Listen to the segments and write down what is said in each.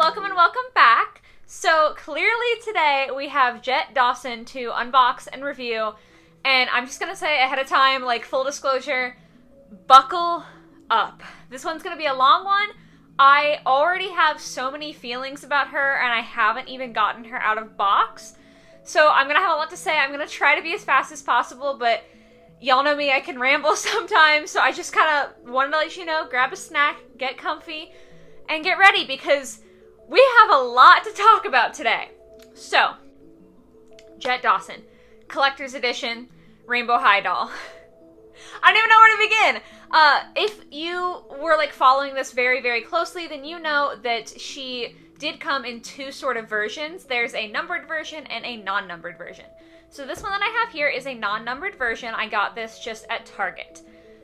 welcome and welcome back. So clearly today we have Jett Dawson to unbox and review, and I'm just gonna say ahead of time, like full disclosure, buckle up. This one's gonna be a long one. I already have so many feelings about her and I haven't even gotten her out of box. So I'm gonna have a lot to say. I'm gonna try to be as fast as possible, but y'all know me, I can ramble sometimes, so I just kind of wanted to let you know, grab a snack, get comfy, and get ready because we have a lot to talk about today. So, Jett Dawson, Collector's Edition, Rainbow High doll. I don't even know where to begin. If you were like following this very, very closely, then you know that she did come in two sort of versions. There's a numbered version and a non-numbered version. So this one that I have here is a non-numbered version. I got this just at Target.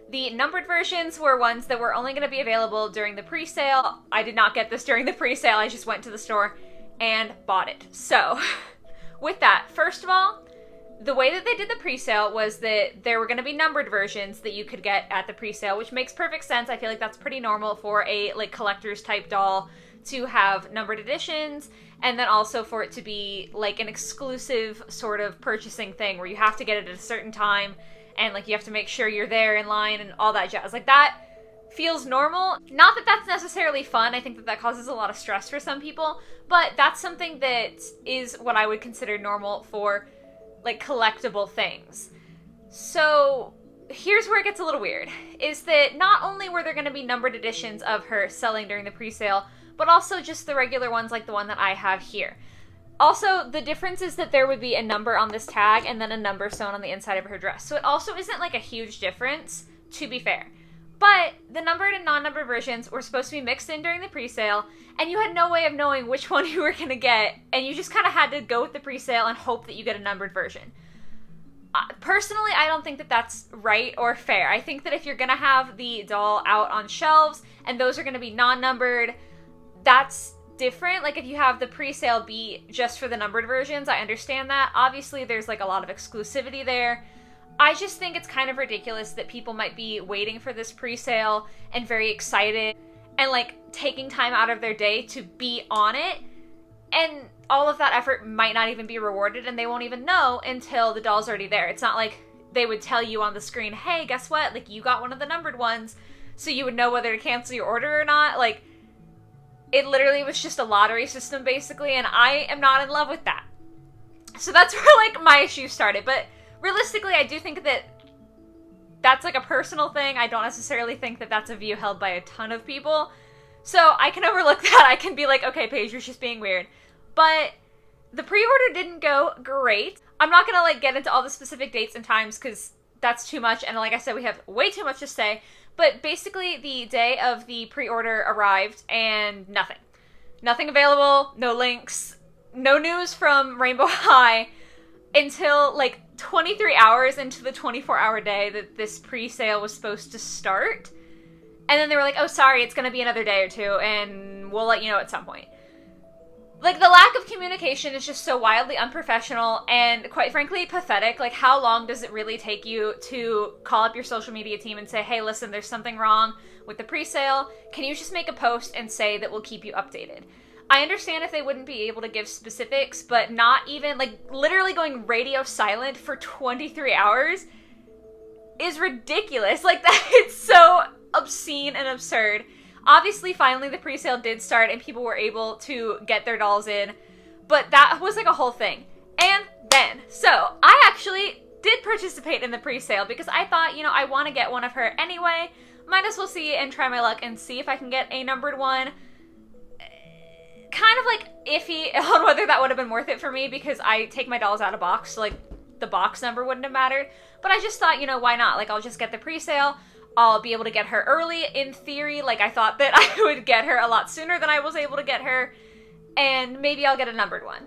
The numbered versions were ones that were only going to be available during the pre-sale. I did not get this during the pre-sale. I just went to the store and bought it. So, with that, first of all, the way that they did the pre-sale was that there were going to be numbered versions that you could get at the pre-sale, which makes perfect sense. I feel like that's pretty normal for a like collector's type doll to have numbered editions, and then also for it to be like an exclusive sort of purchasing thing where you have to get it at a certain time and like you have to make sure you're there in line and all that jazz. Like that feels normal. Not that that's necessarily fun. I think that that causes a lot of stress for some people, but that's something that is what I would consider normal for like collectible things. So here's where it gets a little weird, is that not only were there going to be numbered editions of her selling during the pre-sale, but also just the regular ones like the one that I have here. Also, the difference is that there would be a number on this tag and then a number sewn on the inside of her dress. So it also isn't like a huge difference, to be fair. But the numbered and non-numbered versions were supposed to be mixed in during the pre-sale, and you had no way of knowing which one you were going to get, and you just kind of had to go with the pre-sale and hope that you get a numbered version. Personally, I don't think that that's right or fair. I think that if you're going to have the doll out on shelves, and those are going to be non-numbered, that's different. Like if you have the pre-sale be just for the numbered versions, I understand that. Obviously, there's like a lot of exclusivity there. I just think it's kind of ridiculous that people might be waiting for this pre-sale and very excited and like taking time out of their day to be on it, and all of that effort might not even be rewarded and they won't even know until the doll's already there. It's not like they would tell you on the screen, hey, guess what? Like you got one of the numbered ones, so you would know whether to cancel your order or not. Like it literally was just a lottery system basically, and I am not in love with that. So that's where like my issue started. But realistically, I do think that that's like a personal thing. I don't necessarily think that that's a view held by a ton of people. So I can overlook that. I can be like, okay, Paige, you're just being weird. But the pre-order didn't go great. I'm not gonna like get into all the specific dates and times because that's too much. And like I said, we have way too much to say. But basically, the day of the pre-order arrived and nothing. Nothing available, no links, no news from Rainbow High until like 23 hours into the 24-hour day that this pre-sale was supposed to start. And then they were like, oh, sorry, it's going to be another day or two, and we'll let you know at some point. Like, the lack of communication is just so wildly unprofessional and, quite frankly, pathetic. Like, how long does it really take you to call up your social media team and say, hey, listen, there's something wrong with the pre-sale. Can you just make a post and say that we'll keep you updated? I understand if they wouldn't be able to give specifics, but not even, like, literally going radio silent for 23 hours is ridiculous. Like, that, it's so obscene and absurd. Obviously, finally, the pre-sale did start and people were able to get their dolls in, but that was like a whole thing. And then, so I actually did participate in the pre-sale because I thought, you know, I want to get one of her anyway. Might as well see and try my luck and see if I can get a numbered one. Kind of like iffy on whether that would have been worth it for me because I take my dolls out of box, so like the box number wouldn't have mattered. But I just thought, you know, why not? Like, I'll just get the pre-sale. I'll be able to get her early, in theory. Like, I thought that I would get her a lot sooner than I was able to get her, and maybe I'll get a numbered one.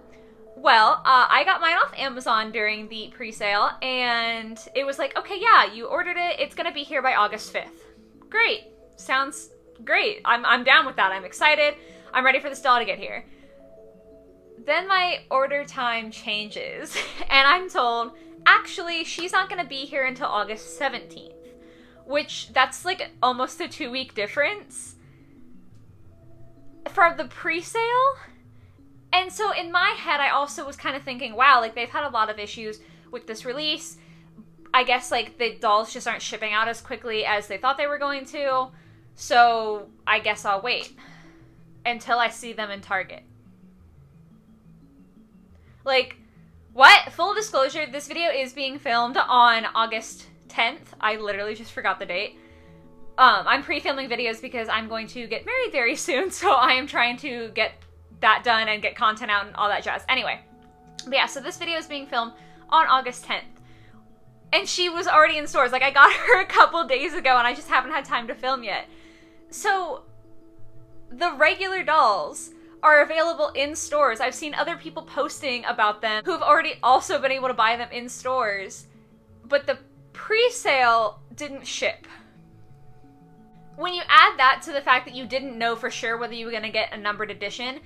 Well, I got mine off Amazon during the pre-sale, and it was like, okay, yeah, you ordered it. It's gonna be here by August 5th. Great. Sounds great. I'm down with that. I'm excited. I'm ready for this doll to get here. Then my order time changes, and I'm told, actually, she's not gonna be here until August 17th. Which, that's like almost a 2-week difference. for the pre-sale. And so in my head, I also was kind of thinking, wow, like they've had a lot of issues with this release. I guess like the dolls just aren't shipping out as quickly as they thought they were going to. So I guess I'll wait until I see them in Target. Like, what? Full disclosure, this video is being filmed on August 10th. I literally just forgot the date. I'm pre-filming videos because I'm going to get married very soon, so I am trying to get that done and get content out and all that jazz. Anyway, but yeah, so this video is being filmed on August 10th. And she was already in stores. Like, I got her a couple days ago and I just haven't had time to film yet. So, the regular dolls are available in stores. I've seen other people posting about them who have already also been able to buy them in stores. But the pre-sale didn't ship. When you add that to the fact that you didn't know for sure whether you were going to get a numbered edition,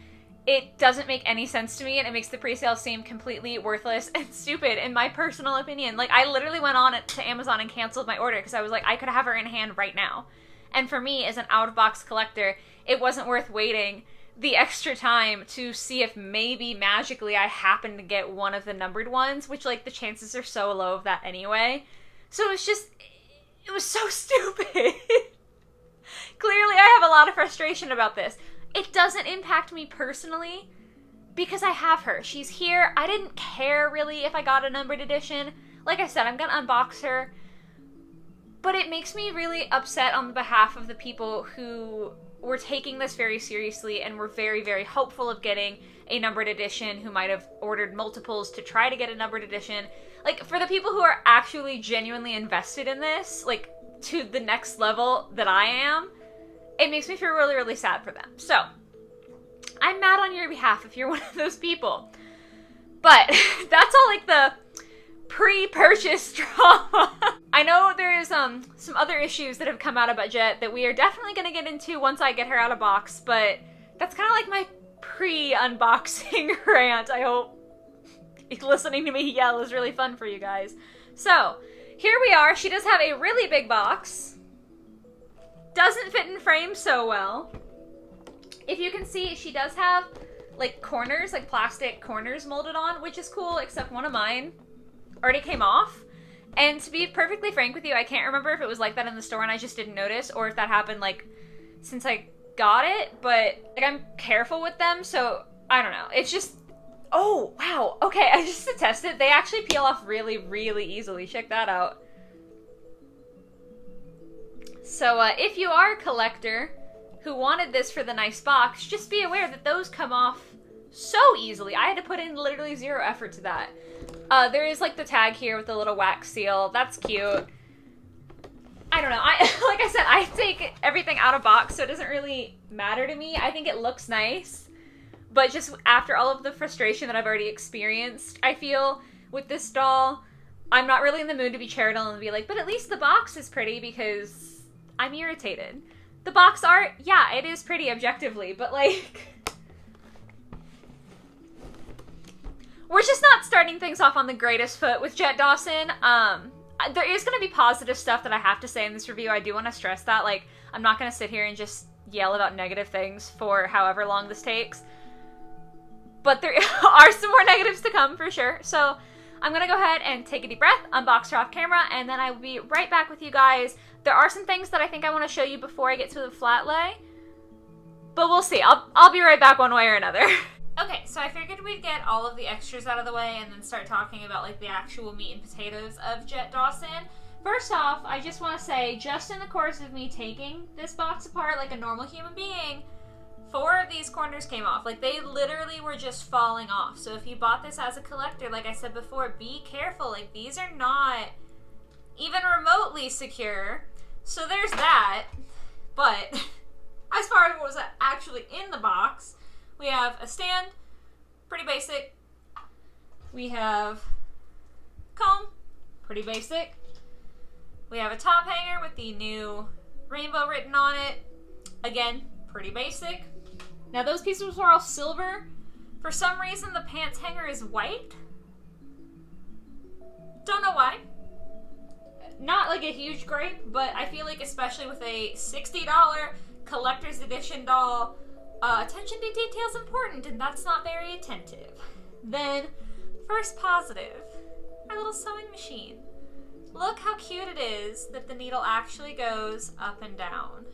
it doesn't make any sense to me, and it makes the pre-sale seem completely worthless and stupid, in my personal opinion. Like, I literally went on to Amazon and canceled my order because I was like, I could have her in hand right now. And for me, as an out-of-box collector, it wasn't worth waiting the extra time to see if maybe magically I happen to get one of the numbered ones, which, like, the chances are so low of that anyway. So it was so stupid. Clearly, I have a lot of frustration about this. It doesn't impact me personally because I have her. She's here. I didn't care really if I got a numbered edition. Like I said, I'm going to unbox her. But it makes me really upset on the behalf of the people who were taking this very seriously and were very, very hopeful of getting a numbered edition, who might have ordered multiples to try to get a numbered edition. Like, for the people who are actually genuinely invested in this, like, to the next level that I am, it makes me feel really, really sad for them. So, I'm mad on your behalf if you're one of those people. But, that's all, like, the pre-purchase drama. I know there is some other issues that have come out about Jett that we are definitely going to get into once I get her out of box, but that's kind of like my pre-unboxing rant. I hope listening to me yell is really fun for you guys. So, here we are. She does have a really big box. Doesn't fit in frame so well. If you can see, she does have, like, corners, like plastic corners molded on, which is cool, except one of mine already came off. And to be perfectly frank with you, I can't remember if it was like that in the store and I just didn't notice, or if that happened, like, since I got it, but, like, I'm careful with them, so I don't know. It's just, oh, wow, okay, I just to test it, they actually peel off really, really easily. Check that out. So, if you are a collector who wanted this for the nice box, just be aware that those come off so easily. I had to put in literally zero effort to that. There is, like, the tag here with the little wax seal. That's cute. I don't know. Like I said, I take everything out of box, so it doesn't really matter to me. I think it looks nice. But just after all of the frustration that I've already experienced, I feel, with this doll, I'm not really in the mood to be charitable and be like, but at least the box is pretty, because I'm irritated. The box art, yeah, it is pretty objectively, but, like, we're just not starting things off on the greatest foot with Jett Dawson. There is going to be positive stuff that I have to say in this review. I do want to stress that. Like, I'm not going to sit here and just yell about negative things for however long this takes. But there are some more negatives to come, for sure. So, I'm going to go ahead and take a deep breath, unbox her off camera, and then I will be right back with you guys. There are some things that I think I want to show you before I get to the flat lay. But we'll see. I'll be right back one way or another. Okay, so I figured we'd get all of the extras out of the way and then start talking about, like, the actual meat and potatoes of Jett Dawson. First off, I just want to say, just in the course of me taking this box apart like a normal human being, 4 of these corners came off. Like, they literally were just falling off. So if you bought this as a collector, like I said before, be careful. Like, these are not even remotely secure. So there's that. But as far as what was actually in the box, we have a stand, pretty basic. We have comb, pretty basic. We have a top hanger with the new rainbow written on it. Again, pretty basic. Now those pieces are all silver. For some reason the pants hanger is white. Don't know why. Not like a huge gripe, but I feel like especially with a $60 collector's edition doll Attention to detail is important, and that's not very attentive. Then, first positive, our little sewing machine. Look how cute it is that the needle actually goes up and down.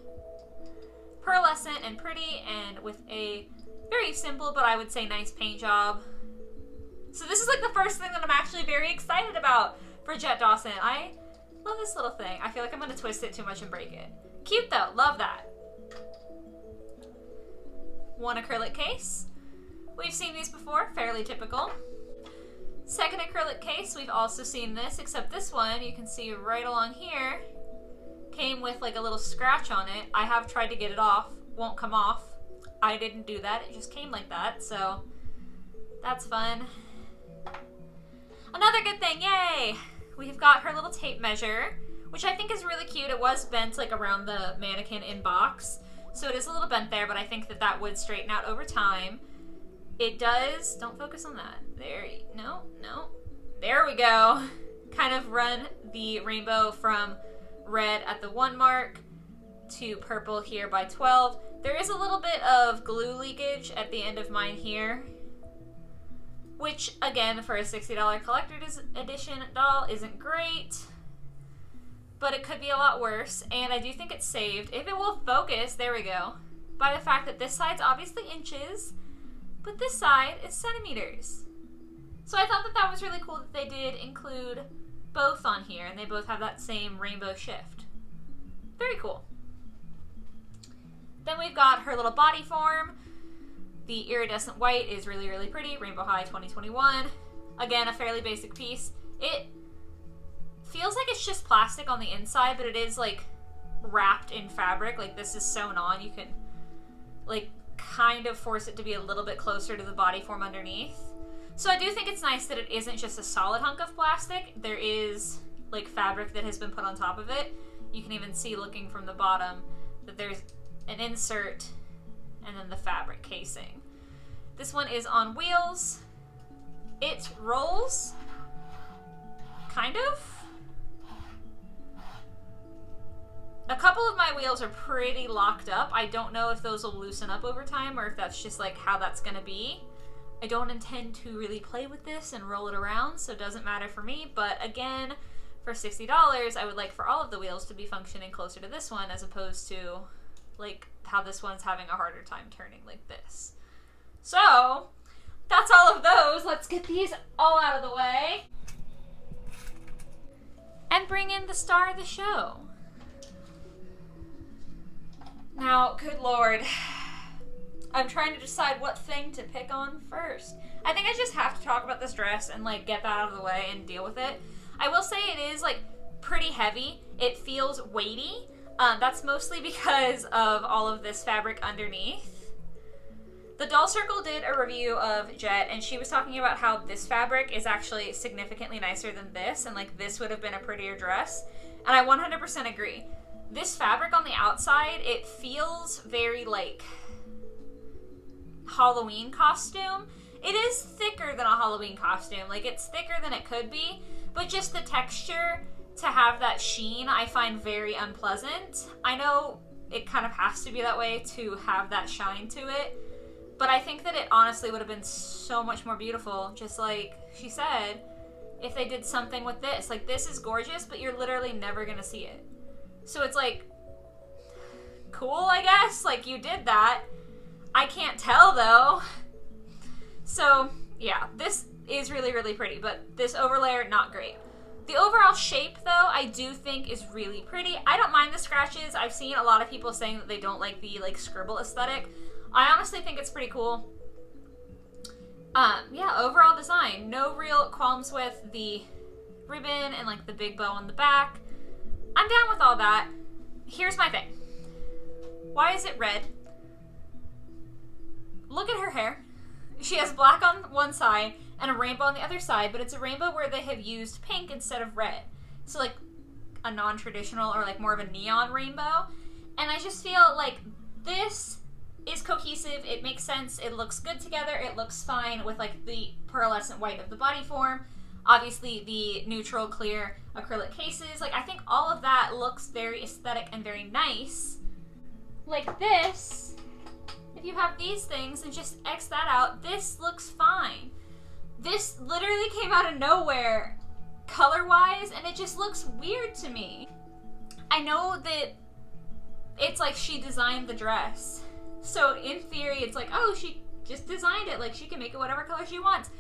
Pearlescent and pretty, and with a very simple, but I would say nice paint job. So this is like the first thing that I'm actually very excited about for Jett Dawson. I love this little thing. I feel like I'm going to twist it too much and break it. Cute though, love that. One acrylic case. We've seen these before, fairly typical. Second acrylic case, we've also seen this, except this one, you can see right along here, came with like a little scratch on it. I have tried to get it off, won't come off. I didn't do that, it just came like that, so that's fun. Another good thing, yay! We've got her little tape measure, which I think is really cute. It was bent like around the mannequin in box, so it is a little bent there, but I think that that would straighten out over time. It does, don't focus on that. No. There we go. Kind of run the rainbow from red at the 1 mark to purple here by 12. There is a little bit of glue leakage at the end of mine here, which again for a $60 collector's edition doll isn't great, but it could be a lot worse, and I do think it's saved, if it will focus, there we go, by the fact that this side's obviously inches, but this side is centimeters. So I thought that that was really cool that they did include both on here, and they both have that same rainbow shift. Very cool. Then we've got her little body form. The iridescent white is really, really pretty. Rainbow High 2021. Again, a fairly basic piece. It feels like it's just plastic on the inside, but it is like wrapped in fabric. Like this is sewn on. You can like kind of force it to be a little bit closer to the body form underneath. So I do think it's nice that it isn't just a solid hunk of plastic. There is like fabric that has been put on top of it. You can even see looking from the bottom that there's an insert and then the fabric casing. This one is on wheels. It rolls, kind of. A couple of my wheels are pretty locked up. I don't know if those will loosen up over time or if that's just like how that's gonna be. I don't intend to really play with this and roll it around, so it doesn't matter for me, but again, for $60, I would like for all of the wheels to be functioning closer to this one as opposed to like how this one's having a harder time turning like this. So, that's all of those. Let's get these all out of the way. And bring in the star of the show. Now, good lord, I'm trying to decide what thing to pick on first. I think I just have to talk about this dress and like get that out of the way and deal with it. I will say it is like pretty heavy. It feels weighty. That's mostly because of all of this fabric underneath. The Doll Circle did a review of Jett, and she was talking about how this fabric is actually significantly nicer than this, and like this would have been a prettier dress. And I 100% agree. This fabric on the outside, it feels very like Halloween costume. It is thicker than a Halloween costume. Like it's thicker than it could be, but just the texture to have that sheen I find very unpleasant. I know it kind of has to be that way to have that shine to it, but I think that it honestly would have been so much more beautiful, just like she said, if they did something with this. Like this is gorgeous, but you're literally never gonna see it. So it's like, cool, I guess, like you did that. I can't tell though. So yeah, this is really, really pretty, but this overlayer, not great. The overall shape though, I do think is really pretty. I don't mind the scratches. I've seen a lot of people saying that they don't like the like scribble aesthetic. I honestly think it's pretty cool. Yeah, overall design, no real qualms with the ribbon and like the big bow on the back. I'm down with all that. Here's my thing. Why is it red? Look at her hair. She has black on one side and a rainbow on the other side, but it's a rainbow where they have used pink instead of red. So like a non-traditional or like more of a neon rainbow. And I just feel like this is cohesive. It makes sense. It looks good together. It looks fine with like the pearlescent white of the body form. Obviously the neutral clear acrylic cases. Like I think all of that looks very aesthetic and very nice. Like this if you have these things and just X that out, this looks fine. This literally came out of nowhere color-wise, and it just looks weird to me. I know that it's like she designed the dress. So in theory, it's like, oh, she just designed it. Like, she can make it whatever color she wants.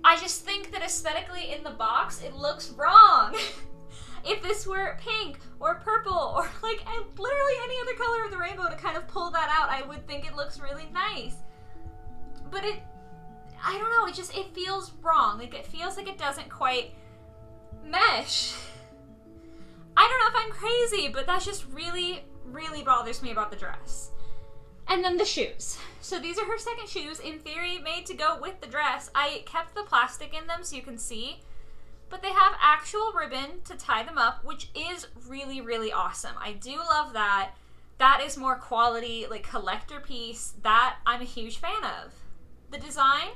I just think that aesthetically in the box, it looks wrong. If this were pink or purple or like literally any other color of the rainbow to kind of pull that out, I would think it looks really nice. But I don't know, it feels wrong. Like, it feels like it doesn't quite mesh. I don't know if I'm crazy, but that just really, really bothers me about the dress. And then the shoes. So these are her second shoes, in theory made to go with the dress. I kept the plastic in them so you can see, but they have actual ribbon to tie them up, which is really, really awesome. I do love that. That is more quality, like, collector piece that I'm a huge fan of. The design,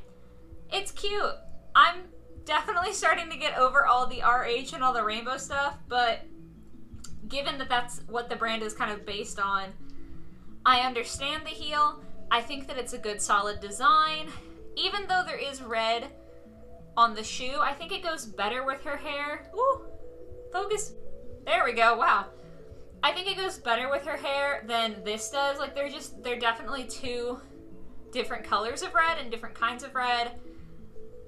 it's cute. I'm definitely starting to get over all the RH and all the rainbow stuff, but given that that's what the brand is kind of based on, I understand the heel. I think that it's a good, solid design. Even though there is red on the shoe, I think it goes better with her hair. Ooh, focus. There we go, wow. I think it goes better with her hair than this does. Like, they're definitely two different colors of red and different kinds of red.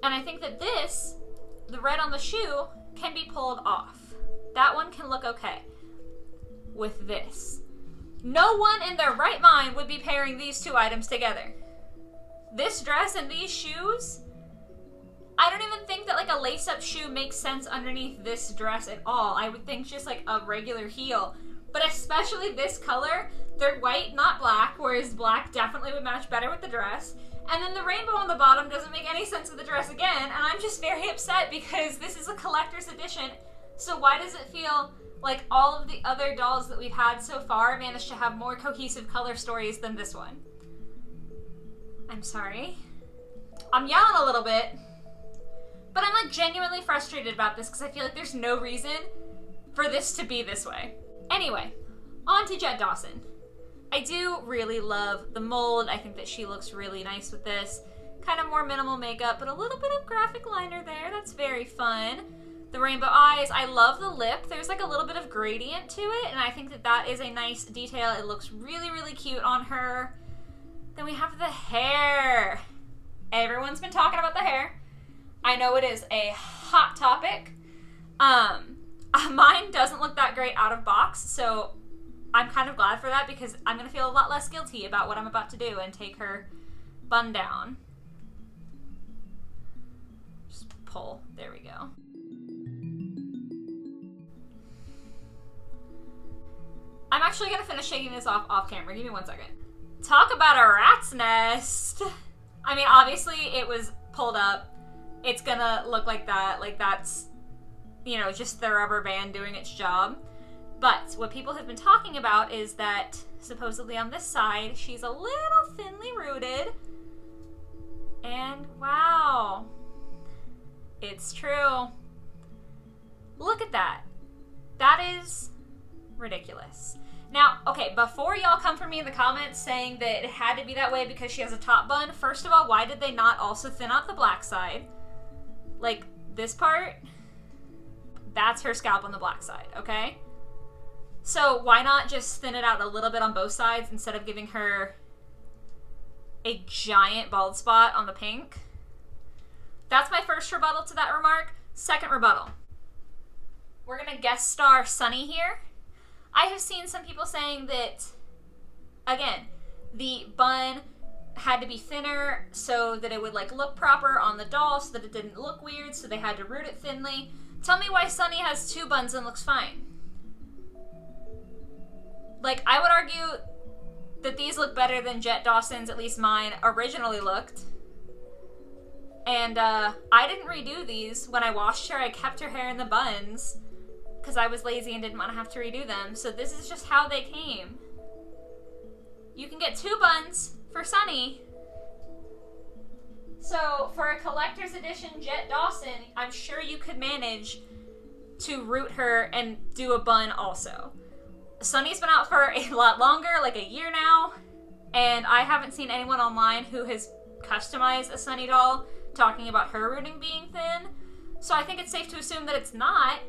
And I think that this, the red on the shoe, can be pulled off. That one can look okay with this. No one in their right mind would be pairing these two items together. This dress and these shoes, I don't even think that like a lace-up shoe makes sense underneath this dress at all. I would think just like a regular heel. But especially this color, they're white, not black, whereas black definitely would match better with the dress. And then the rainbow on the bottom doesn't make any sense with the dress again, and I'm just very upset because this is a collector's edition. So why does it feel like all of the other dolls that we've had so far managed to have more cohesive color stories than this one? I'm sorry. I'm yelling a little bit, but I'm like genuinely frustrated about this because I feel like there's no reason for this to be this way. Anyway, on to Jett Dawson. I do really love the mold. I think that she looks really nice with this. Kind of more minimal makeup, but a little bit of graphic liner there. That's very fun. The rainbow eyes. I love the lip. There's like a little bit of gradient to it, and I think that that is a nice detail. It looks really, really cute on her. Then we have the hair. Everyone's been talking about the hair. I know it is a hot topic. Mine doesn't look that great out of box, so I'm kind of glad for that because I'm going to feel a lot less guilty about what I'm about to do and take her bun down. Just pull. There we go. I'm actually going to finish shaking this off camera. Give me 1 second. Talk about a rat's nest. I mean, obviously it was pulled up. It's going to look like that. Like, that's, you know, just the rubber band doing its job. But what people have been talking about is that supposedly on this side, she's a little thinly rooted. And wow, it's true. Look at that. That is ridiculous. Now, okay, before y'all come for me in the comments saying that it had to be that way because she has a top bun, first of all, why did they not also thin out the black side? Like, this part, that's her scalp on the black side, okay? So why not just thin it out a little bit on both sides instead of giving her a giant bald spot on the pink? That's my first rebuttal to that remark. Second rebuttal. We're gonna guest star Sunny here. I have seen some people saying that, again, the bun had to be thinner so that it would like look proper on the doll so that it didn't look weird, so they had to root it thinly. Tell me why Sunny has 2 buns and looks fine. Like, I would argue that these look better than Jett Dawson's, at least mine, originally looked. And I didn't redo these. When I washed her, I kept her hair in the buns because I was lazy and didn't want to have to redo them. So this is just how they came. You can get 2 buns for Sunny. So for a collector's edition Jett Dawson, I'm sure you could manage to root her and do a bun also. Sunny's been out for a lot longer, like a year now. And I haven't seen anyone online who has customized a Sunny doll talking about her rooting being thin. So I think it's safe to assume that it's not.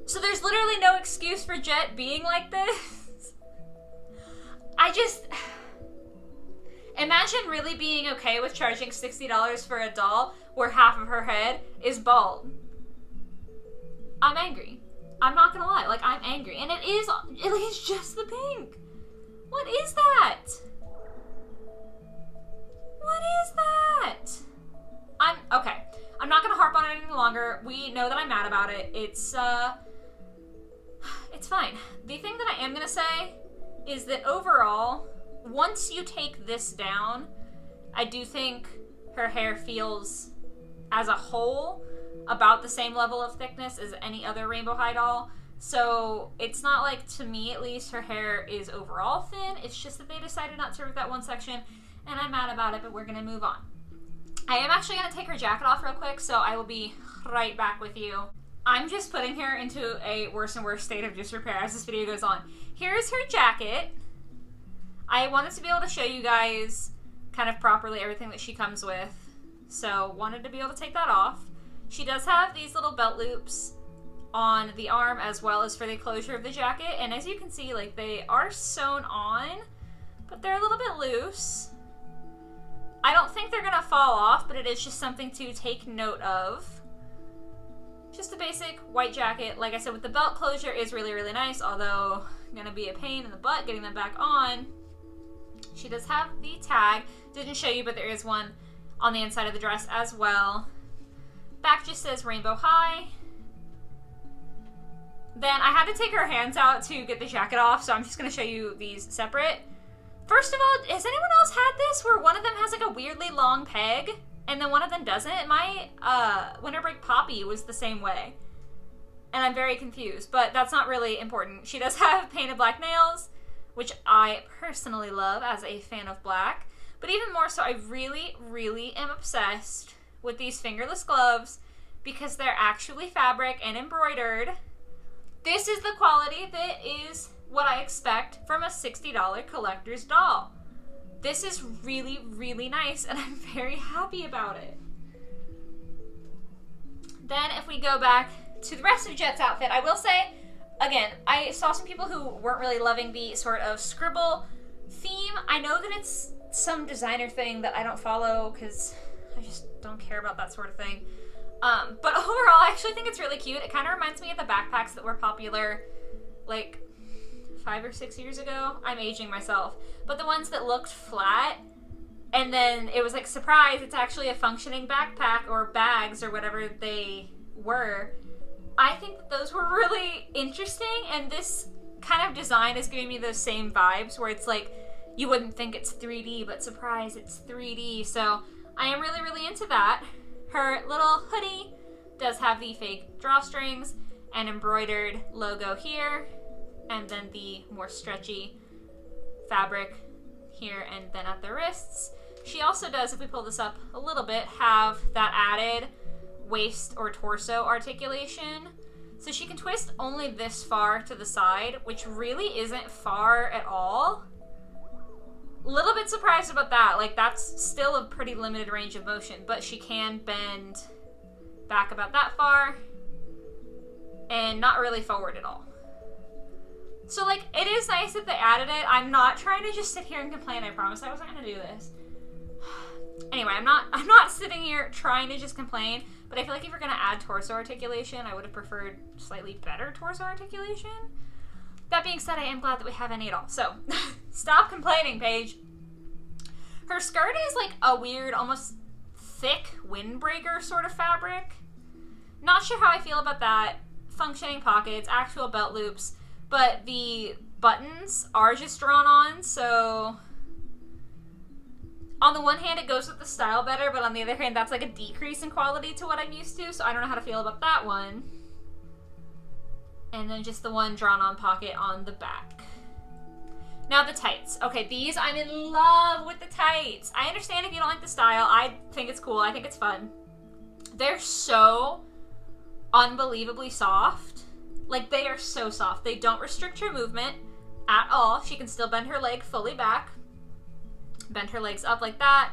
So there's literally no excuse for Jett being like this. I just... Imagine really being okay with charging $60 for a doll where half of her head is bald. I'm angry. I'm not gonna lie, like, I'm angry. And it is just the pink. What is that? What is that? Okay. I'm not gonna harp on it any longer. We know that I'm mad about it. It's fine. The thing that I am gonna say is that overall, once you take this down, I do think her hair feels, as a whole, about the same level of thickness as any other Rainbow High doll. So it's not like, to me at least, her hair is overall thin. It's just that they decided not to rip that one section, and I'm mad about it, but we're gonna move on. I am actually gonna take her jacket off real quick, so I will be right back with you. I'm just putting her into a worse and worse state of disrepair as this video goes on. Here's her jacket. I wanted to be able to show you guys kind of properly everything that she comes with, so wanted to be able to take that off. She does have these little belt loops on the arm as well as for the closure of the jacket, and as you can see, like, they are sewn on, but they're a little bit loose. I don't think they're gonna fall off, but it is just something to take note of. Just a basic white jacket, like I said, with the belt closure is really, really nice, although gonna be a pain in the butt getting them back on. She does have the tag. Didn't show you, but there is one on the inside of the dress as well. Back just says Rainbow High. Then I had to take her hands out to get the jacket off, so I'm just gonna show you these separate. First of all, has anyone else had this where one of them has like a weirdly long peg and then one of them doesn't? My Winter Break Poppy was the same way. And I'm very confused, but that's not really important. She does have painted black nails, which I personally love as a fan of black. But even more so, I really, really am obsessed with these fingerless gloves because they're actually fabric and embroidered. This is the quality that is what I expect from a $60 collector's doll. This is really, really nice, and I'm very happy about it. Then if we go back to the rest of Jett's outfit, I will say, again, I saw some people who weren't really loving the sort of scribble theme. I know that it's some designer thing that I don't follow because I just don't care about that sort of thing. But overall, I actually think it's really cute. It kind of reminds me of the backpacks that were popular like 5 or 6 years ago. I'm aging myself. But the ones that looked flat, and then it was like, surprise, it's actually a functioning backpack or bags or whatever they were. I think that those were really interesting, and this kind of design is giving me those same vibes where it's like, you wouldn't think it's 3D, but surprise, it's 3D. So I am really, really into that. Her little hoodie does have the fake drawstrings and embroidered logo here, and then the more stretchy fabric here and then at the wrists. She also does, if we pull this up a little bit, have that added waist or torso articulation. So she can twist only this far to the side, which really isn't far at all. Little bit surprised about that. Like, that's still a pretty limited range of motion, but she can bend back about that far and not really forward at all. So, like, it is nice that they added it. I'm not trying to just sit here and complain. I promise I wasn't gonna do this. Anyway, I'm not sitting here trying to just complain, but I feel like if you're gonna add torso articulation, I would have preferred slightly better torso articulation. That being said, I am glad that we have any at all. So, stop complaining, Paige. Her skirt is like a weird, almost thick windbreaker sort of fabric. Not sure how I feel about that. Functioning pockets, actual belt loops, but the buttons are just drawn on, so on the one hand it goes with the style better, but on the other hand that's like a decrease in quality to what I'm used to, so I don't know how to feel about that one. And then just the one drawn on pocket on the back. Now the tights. Okay, these, I'm in love with the tights. I understand if you don't like the style. I think it's cool. I think it's fun. They're so unbelievably soft. Like, they are so soft. They don't restrict her movement at all. She can still bend her leg fully back. Bend her legs up like that.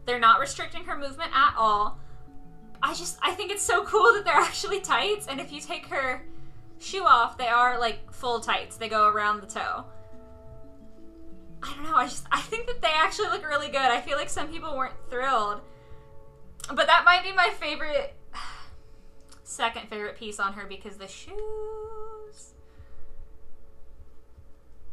They're not restricting her movement at all. I think it's so cool that they're actually tights, and if you take her shoe off, they are like full tights. They go around the toe. I don't know, I think that they actually look really good. I feel like some people weren't thrilled. But that might be my favorite, second favorite piece on her, because the shoes.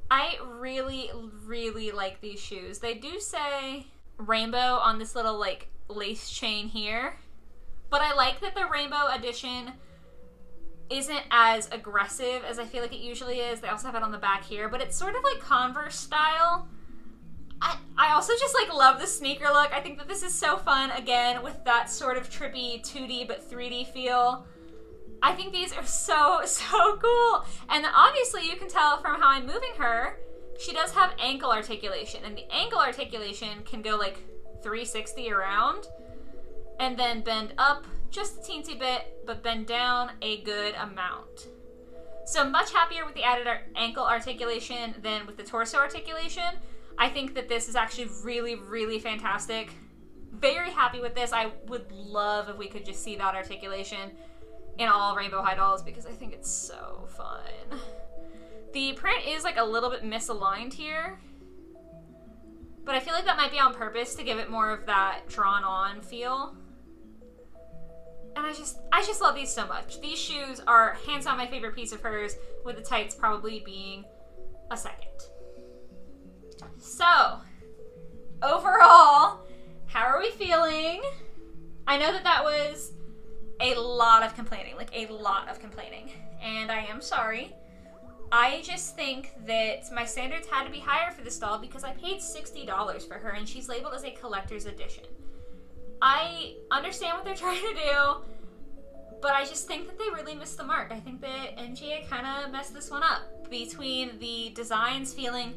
I really, really like these shoes. They do say rainbow on this little like lace chain here. But I like that the rainbow edition isn't as aggressive as I feel like it usually is. They also have it on the back here, but it's sort of like Converse style. I also just like love the sneaker look. I think that this is so fun, again, with that sort of trippy 2D but 3D feel. I think these are so, so cool. And obviously you can tell from how I'm moving her, she does have ankle articulation, and the ankle articulation can go like 360 around and then bend up just a teensy bit, but bend down a good amount. So much happier with the added ankle articulation than with the torso articulation. I think that this is actually really, really fantastic. Very happy with this. I would love if we could just see that articulation in all Rainbow High dolls, because I think it's so fun. The print is like a little bit misaligned here, but I feel like that might be on purpose to give it more of that drawn on feel. And I just love these so much. These shoes are hands down my favorite piece of hers, with the tights probably being a second. So, overall, how are we feeling? I know that that was a lot of complaining, like a lot of complaining, and I am sorry. I just think that my standards had to be higher for this doll because I paid $60 for her and she's labeled as a collector's edition. I understand what they're trying to do, but I just think that they really missed the mark. I think that MGA kind of messed this one up between the designs feeling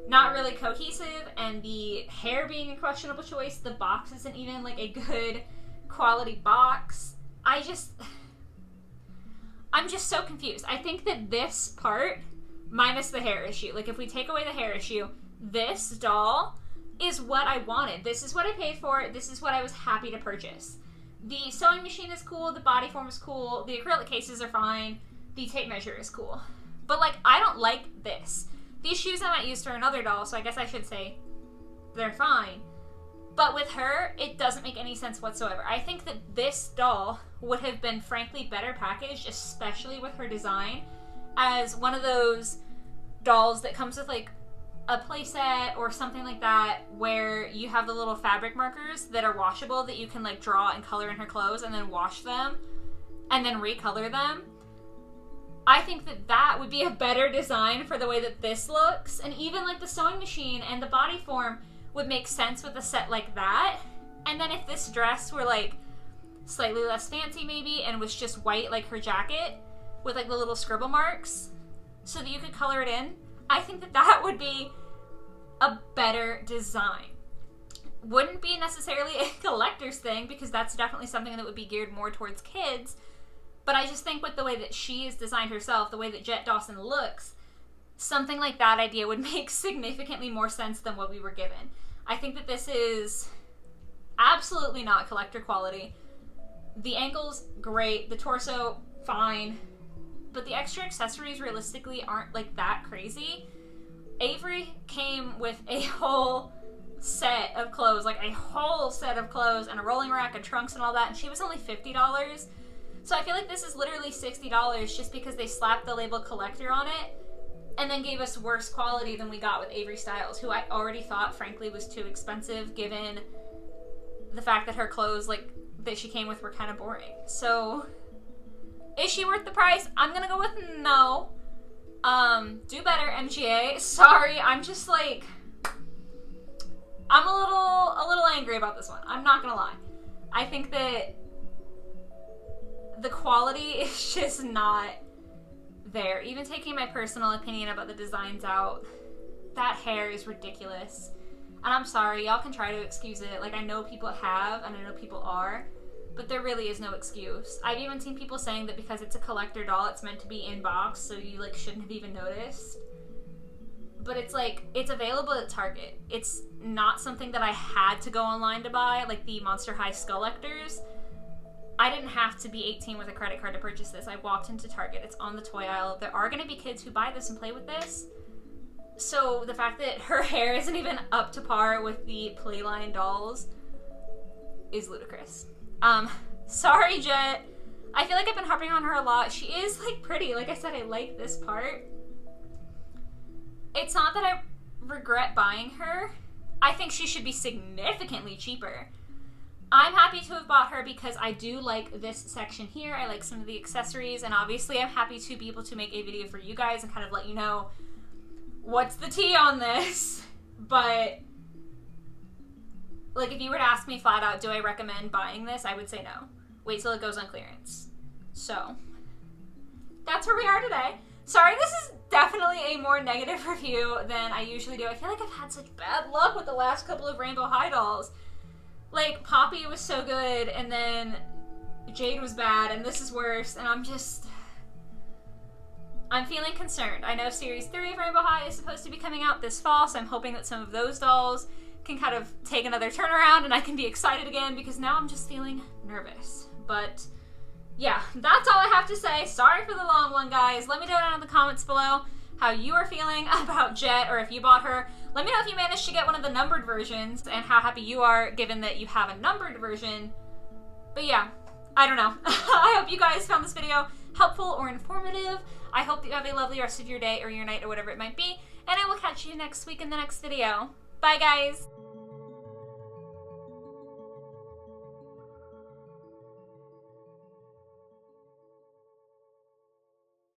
not really cohesive and the hair being a questionable choice. The box isn't even like a good quality box. I'm just so confused. I think that this part, minus the hair issue, like if we take away the hair issue, this doll is what I wanted. This is what I paid for. This is what I was happy to purchase. The sewing machine is cool. The body form is cool. The acrylic cases are fine. The tape measure is cool. But like, I don't like this. These shoes I might use for another doll, so I guess I should say they're fine. But with her, it doesn't make any sense whatsoever. I think that this doll would have been frankly better packaged, especially with her design, as one of those dolls that comes with like a playset or something like that, where you have the little fabric markers that are washable that you can like draw and color in her clothes and then wash them and then recolor them. I think that that would be a better design for the way that this looks, and even like the sewing machine and the body form would make sense with a set like that. And then if this dress were like slightly less fancy maybe and was just white like her jacket with like the little scribble marks so that you could color it in, I think that that would be a better design. Wouldn't be necessarily a collector's thing, because that's definitely something that would be geared more towards kids, but I just think with the way that she is designed herself, the way that Jett Dawson looks, something like that idea would make significantly more sense than what we were given. I think that this is absolutely not collector quality. The ankles, great. The torso, fine. But the extra accessories realistically aren't like that crazy. Avery came with a whole set of clothes, like a whole set of clothes and a rolling rack and trunks and all that, and she was only $50. So I feel like this is literally $60 just because they slapped the label collector on it and then gave us worse quality than we got with Avery Styles, who I already thought, frankly, was too expensive given the fact that her clothes, like, that she came with were kind of boring. So, is she worth the price? I'm gonna go with no. Do better, MGA. Sorry, I'm just like, I'm a little angry about this one. I'm not gonna lie. I think that the quality is just not there. Even taking my personal opinion about the designs out, that hair is ridiculous. And I'm sorry, y'all can try to excuse it. Like, I know people have, and I know people are, but there really is no excuse. I've even seen people saying that because it's a collector doll, it's meant to be in box, so you, like, shouldn't have even noticed. but it's like, it's available at Target. It's not something that I had to go online to buy, like the Monster High Skullectors. I didn't have to be 18 with a credit card to purchase this. I walked into Target. It's on the toy aisle. There are going to be kids who buy this and play with this. So the fact that her hair isn't even up to par with the Playline dolls is ludicrous. Sorry, Jett. I feel like I've been harping on her a lot. She is, like, pretty. Like I said, I like this part. It's not that I regret buying her. I think she should be significantly cheaper. I'm happy to have bought her because I do like this section here. I like some of the accessories, and obviously I'm happy to be able to make a video for you guys and kind of let you know what's the tea on this. But, like, if you were to ask me flat out, do I recommend buying this? I would say no. Wait till it goes on clearance. So, that's where we are today. Sorry, this is definitely a more negative review than I usually do. I feel like I've had such bad luck with the last couple of Rainbow High dolls. Like, Poppy was so good, and then Jade was bad, and this is worse, and I'm feeling concerned. I know Series 3 of Rainbow High is supposed to be coming out this fall, so I'm hoping that some of those dolls can kind of take another turnaround, and I can be excited again, because now I'm just feeling nervous. But yeah, that's all I have to say. Sorry for the long one, guys. Let me know down in the comments below how you are feeling about Jett, or if you bought her. Let me know if you managed to get one of the numbered versions and how happy you are given that you have a numbered version. But yeah, I don't know. I hope you guys found this video helpful or informative. I hope you have a lovely rest of your day or your night or whatever it might be. And I will catch you next week in the next video. Bye, guys.